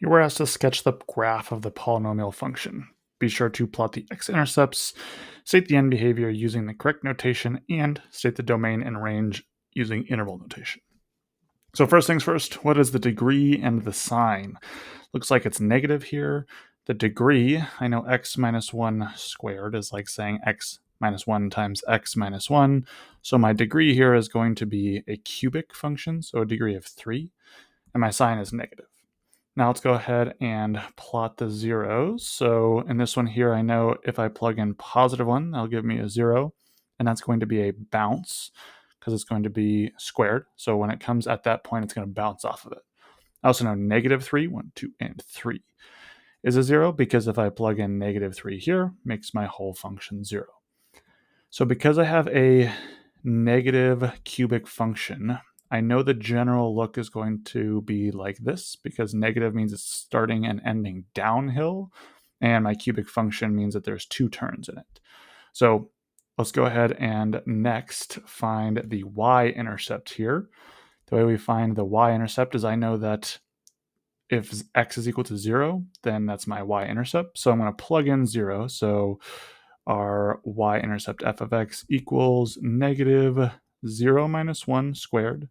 You were asked to sketch the graph of the polynomial function. Be sure to plot the x-intercepts, state the end behavior using the correct notation, and state the domain and range using interval notation. So first things first, what is the degree and the sign? Looks like it's negative here. The degree, I know x minus 1 squared is like saying x minus 1 times x minus 1. So my degree here is going to be a cubic function, so a degree of 3, and my sign is negative. Now let's go ahead and plot the zeros. So in this one here, I know if I plug in positive 1, that'll give me a 0, and that's going to be a bounce because it's going to be squared. So when it comes at that point, it's going to bounce off of it. I also know negative 3, 1, 2, and 3 is a 0 because if I plug in negative 3 here, makes my whole function 0. So because I have a negative cubic function, I know the general look is going to be like this because negative means it's starting and ending downhill, and my cubic function means that there's 2 turns in it. So let's go ahead and next find the y-intercept here. The way we find the y-intercept is I know that if x is equal to 0, then that's my y-intercept. So I'm going to plug in 0. So our y-intercept f of x equals negative 0 minus 1 squared,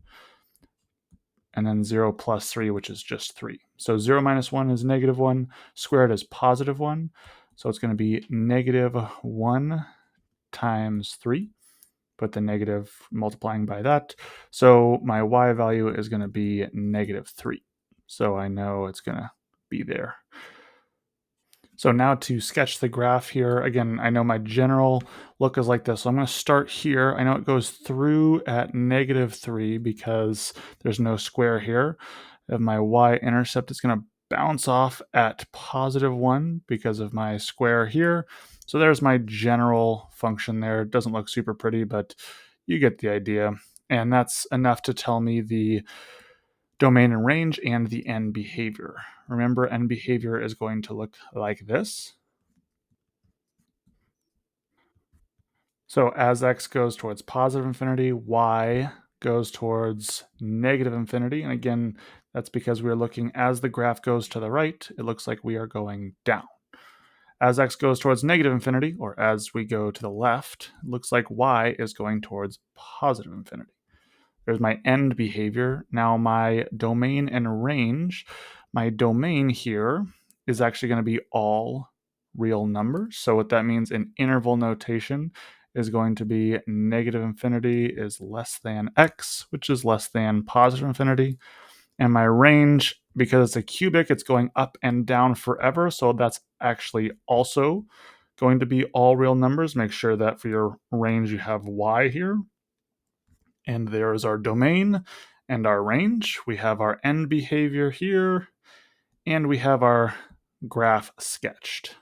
and then 0 plus 3, which is just 3. So 0 minus 1 is negative 1, squared is positive 1. So it's going to be negative 1 times 3. Put the negative multiplying by that. So my y value is going to be negative 3. So I know it's going to be there. So now to sketch the graph here, again, I know my general look is like this. So I'm going to start here. I know it goes through at negative 3 because there's no square here. If my y-intercept is going to bounce off at positive 1 because of my square here. So there's my general function there. It doesn't look super pretty, but you get the idea. And that's enough to tell me the domain and range and the end behavior. Remember, end behavior is going to look like this. So as x goes towards positive infinity, y goes towards negative infinity. And again, that's because we're looking as the graph goes to the right, it looks like we are going down. As x goes towards negative infinity, or as we go to the left, it looks like y is going towards positive infinity. There's my end behavior. Now my domain and range. My domain here is actually going to be all real numbers. So what that means in interval notation is going to be negative infinity is less than x, which is less than positive infinity. And my range, because it's a cubic, it's going up and down forever. So that's actually also going to be all real numbers. Make sure that for your range you have y here. And there is our domain and our range. We have our end behavior here, and we have our graph sketched.